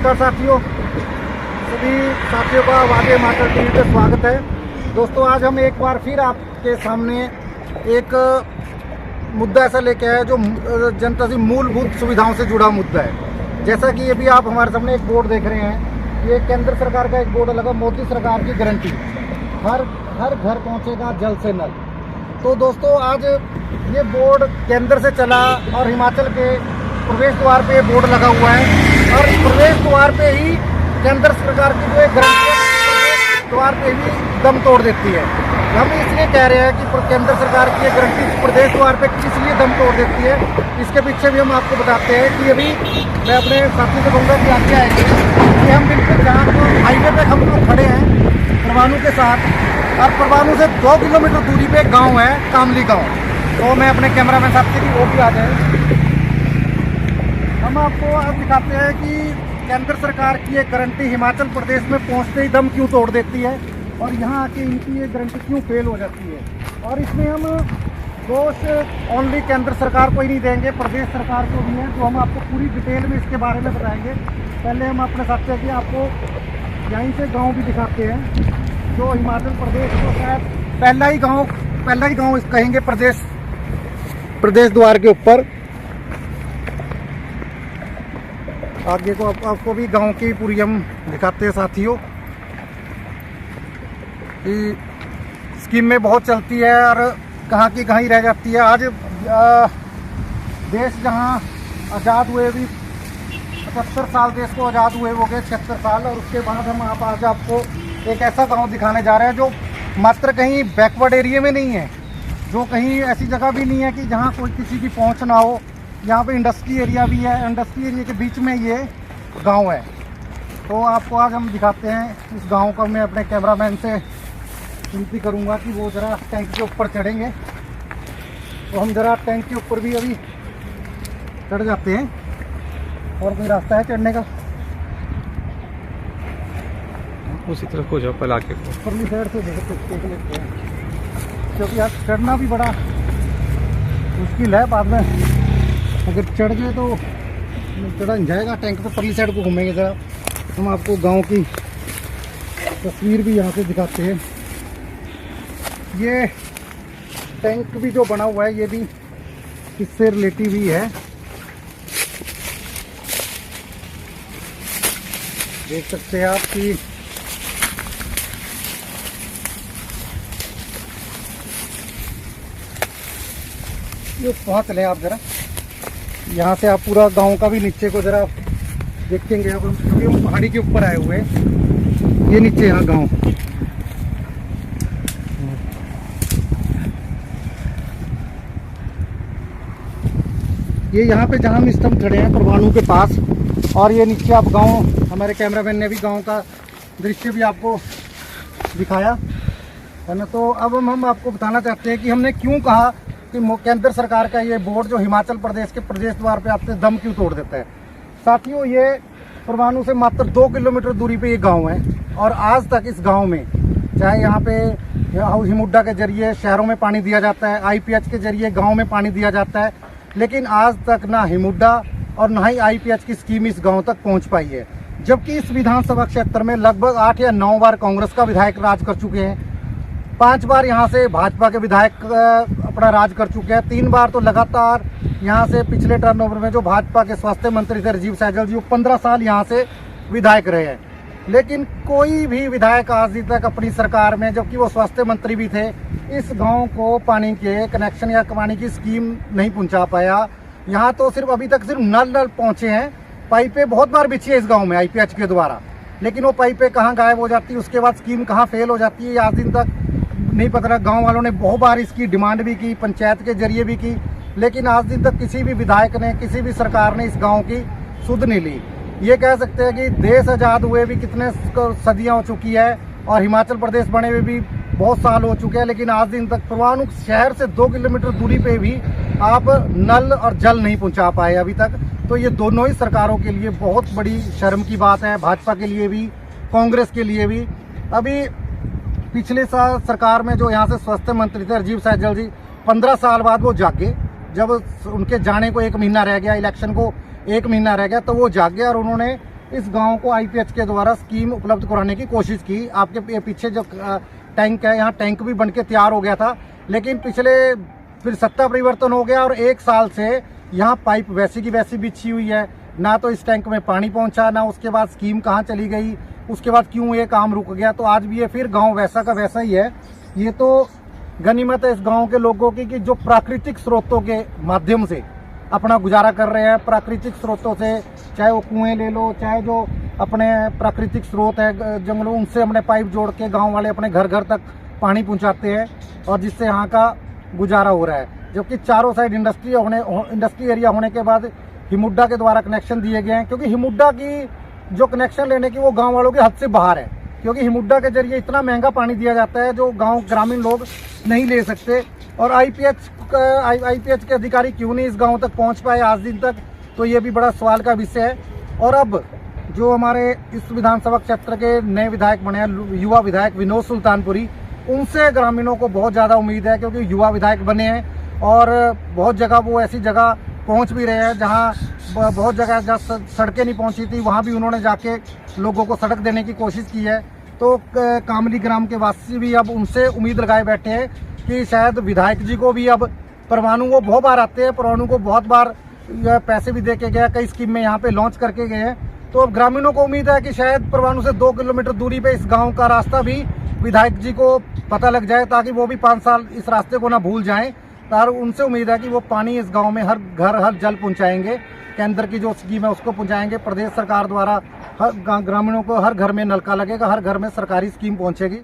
नमस्कार साथियों, सभी साथियों का वादे हिमाचल टीवी पे स्वागत है। दोस्तों, आज हम एक बार फिर आपके सामने एक मुद्दा ऐसा लेके आए जो जनता की मूलभूत सुविधाओं से जुड़ा मुद्दा है। जैसा कि अभी आप हमारे सामने एक बोर्ड देख रहे हैं, ये केंद्र सरकार का एक बोर्ड लगा, मोदी सरकार की गारंटी, हर घर पहुंचेगा जल से नल। तो दोस्तों, आज ये बोर्ड केंद्र से चला और हिमाचल के प्रवेश द्वार पे बोर्ड लगा हुआ है और प्रवेश द्वार पे ही केंद्र सरकार की जो एक गारंटी प्रवेश द्वार पे ही दम तोड़ देती है। हम इसलिए कह रहे हैं कि केंद्र सरकार की एक गारंटी प्रदेश द्वार पे किस लिए दम तोड़ देती है, इसके पीछे भी हम आपको बताते हैं कि अभी मैं अपने साथियों से कहूँगा कि आगे आएंगे कि हम बिल्कुल जहाँ हाईवे पे हम लोग खड़े हैं परवाणु के साथ, और परवाणु से 2 किलोमीटर दूरी पे एक गाँव है कामली गाँव। तो मैं अपने कैमरामैन साथी की वो भी आ जाए, हम आपको अब दिखाते हैं कि केंद्र सरकार की एक गारंटी हिमाचल प्रदेश में पहुंचते ही दम क्यों तोड़ देती है और यहाँ आके इनकी ये गारंटी क्यों फेल हो जाती है। और इसमें हम दोष ओनली केंद्र सरकार को ही नहीं देंगे, प्रदेश सरकार को भी है, तो हम आपको पूरी डिटेल में इसके बारे में बताएंगे। पहले हम अपने साथियों की आपको यहीं से गाँव भी दिखाते हैं जो हिमाचल प्रदेश को शायद पहला ही गाँव कहेंगे प्रदेश द्वार के ऊपर। आगे को आपको भी गांव की पूरी हम दिखाते हैं साथियों कि स्कीम में बहुत चलती है और कहाँ की कहीं रह जाती है। आज देश जहां आज़ाद हुए भी 75 साल देश को आज़ाद हुए हो गए, 76 साल, और उसके बाद हम आज आपको एक ऐसा गांव दिखाने जा रहे हैं जो मात्र कहीं बैकवर्ड एरिया में नहीं है, जो कहीं ऐसी जगह भी नहीं है कि जहां कोई किसी की पहुंच ना हो। यहाँ पे इंडस्ट्री एरिया भी है, इंडस्ट्री एरिया के बीच में ये गांव है। तो आपको आज हम दिखाते हैं इस गांव का। मैं अपने कैमरामैन से विनती करूंगा कि वो ज़रा टैंक के ऊपर चढ़ेंगे, तो हम ज़रा टैंक के ऊपर भी अभी चढ़ जाते हैं। और कोई रास्ता है चढ़ने का? उसी तरफ हो जाओ, पला के ऊपरली साइड से देख लेते हैं, क्योंकि आज चढ़ना भी बड़ा मुश्किल है। बाद में अगर चढ़ गए तो चढ़ा नहीं जाएगा। टैंक पे परली साइड को घूमेंगे ज़रा, हम आपको गांव की तस्वीर भी यहाँ से दिखाते हैं। ये टैंक भी जो बना हुआ है ये भी इससे रिलेटिव ही है, देख सकते हैं आप कि ये पहुँच लें आप ज़रा। यहाँ से आप पूरा गांव का भी नीचे को जरा देखेंगे, अब क्योंकि हम पहाड़ी के ऊपर आए हुए हैं। ये नीचे यहाँ गांव, ये यहाँ पे जहाँ हम इस टाइम खड़े हैं परवाणु के पास, और ये नीचे आप गांव, हमारे कैमरामैन ने भी गांव का दृश्य भी आपको दिखाया है ना। तो अब हम आपको बताना चाहते हैं कि हमने क्यों कहा कि केंद्र सरकार का ये बोर्ड जो हिमाचल प्रदेश के प्रदेश द्वार पे आपसे दम क्यों तोड़ देता है। साथियों, ये परवाणु से मात्र 2 किलोमीटर दूरी पे ये गांव है, और आज तक इस गांव में चाहे यहाँ पे हिमुड्डा के जरिए शहरों में पानी दिया जाता है, IPH के जरिए गांव में पानी दिया जाता है, लेकिन आज तक ना हिमुड्डा और ना ही IPH की स्कीम इस गाँव तक पहुँच पाई है। जबकि इस विधानसभा क्षेत्र में लगभग 8 या 9 बार कांग्रेस का विधायक राज कर चुके हैं, 5 बार यहाँ से भाजपा के विधायक अपना राज कर चुके हैं, 3 बार तो लगातार यहाँ से पिछले टर्नओवर में जो भाजपा के स्वास्थ्य मंत्री थे राजीव सहजल जी, वो 15 साल यहाँ से विधायक रहे हैं। लेकिन कोई भी विधायक आज तक अपनी सरकार में, जबकि वो स्वास्थ्य मंत्री भी थे, इस गांव को पानी के कनेक्शन या पानी की स्कीम नहीं पहुँचा पाया। यहाँ तो सिर्फ अभी तक सिर्फ नल पहुँचे हैं, पाइपें बहुत बार बिछी है इस गाँव में IPH के द्वारा, लेकिन वो पाइपें कहाँ गायब हो जाती है, उसके बाद स्कीम कहाँ फेल हो जाती है, आज दिन तक नहीं पता रहा। गांव वालों ने बहुत बार इसकी डिमांड भी की, पंचायत के जरिए भी की, लेकिन आज दिन तक किसी भी विधायक ने, किसी भी सरकार ने इस गांव की सुध नहीं ली। ये कह सकते हैं कि देश आज़ाद हुए भी कितने सदियां हो चुकी है और हिमाचल प्रदेश बने हुए भी बहुत साल हो चुके हैं, लेकिन आज दिन तक परवाणु शहर से 2 किलोमीटर दूरी पे भी आप नल और जल नहीं पहुँचा पाए अभी तक। तो ये दोनों ही सरकारों के लिए बहुत बड़ी शर्म की बात है, भाजपा के लिए भी, कांग्रेस के लिए भी। अभी पिछले साल सरकार में जो यहाँ से स्वास्थ्य मंत्री थे राजीव सहजल जी, 15 साल बाद वो जागे, जब उनके जाने को 1 महीना रह गया, इलेक्शन को 1 महीना रह गया, तो वो जागे और उन्होंने इस गांव को आईपीएच के द्वारा स्कीम उपलब्ध कराने की कोशिश की। आपके पीछे जो टैंक है, यहाँ टैंक भी बनके तैयार हो गया था, लेकिन फिर सत्ता परिवर्तन हो गया और 1 साल से यहाँ पाइप वैसी की वैसी बिछी हुई है। ना तो इस टैंक में पानी पहुंचा, ना उसके बाद स्कीम कहाँ चली गई, उसके बाद क्यों ये काम रुक गया। तो आज भी ये फिर गांव वैसा का वैसा ही है। ये तो गनीमत है इस गांव के लोगों की कि जो प्राकृतिक स्रोतों के माध्यम से अपना गुजारा कर रहे हैं। प्राकृतिक स्रोतों से, चाहे वो कुएं ले लो, चाहे जो अपने प्राकृतिक स्रोत है जंगलों, उनसे हमने पाइप जोड़ के गांव वाले अपने घर घर तक पानी पहुंचाते हैं और जिससे यहाँ का गुजारा हो रहा है। जबकि चारों साइड इंडस्ट्री एरिया होने के बाद हिमुड्डा के द्वारा कनेक्शन दिए गए हैं, क्योंकि हिमुड्डा की जो कनेक्शन लेने की वो गांव वालों के हद से बाहर है, क्योंकि हिमुड्डा के जरिए इतना महंगा पानी दिया जाता है जो गांव ग्रामीण लोग नहीं ले सकते। और आईपीएच के अधिकारी क्यों नहीं इस गांव तक पहुंच पाए आज दिन तक, तो ये भी बड़ा सवाल का विषय है। और अब जो हमारे इस विधानसभा क्षेत्र के नए विधायक बने हैं, युवा विधायक विनोद सुल्तानपुरी, उनसे ग्रामीणों को बहुत ज़्यादा उम्मीद है, क्योंकि युवा विधायक बने हैं और बहुत जगह वो ऐसी जगह पहुंच भी रहे हैं जहां बहुत जगह जहाँ सड़कें नहीं पहुंची थी, वहां भी उन्होंने जाके लोगों को सड़क देने की कोशिश की है। तो कामली ग्राम के वासी भी अब उनसे उम्मीद लगाए बैठे हैं कि शायद विधायक जी को भी अब परवाणु वो बहुत बार आते हैं, परवाणु को बहुत बार पैसे भी दे के गए, कई स्कीम में यहाँ पे लॉन्च करके गए हैं। तो अब ग्रामीणों को उम्मीद है कि शायद परवाणु से 2 किलोमीटर दूरी पे इस गांव का रास्ता भी विधायक जी को पता लग जाए, ताकि वो भी 5 साल इस रास्ते को ना भूल जाएं। और उनसे उम्मीद है कि वो पानी इस गांव में हर घर हर जल पहुंचाएंगे। केंद्र की जो स्कीम है उसको पहुंचाएंगे। प्रदेश सरकार द्वारा हर ग्रामीणों को हर घर में नलका लगेगा, हर घर में सरकारी स्कीम पहुंचेगी।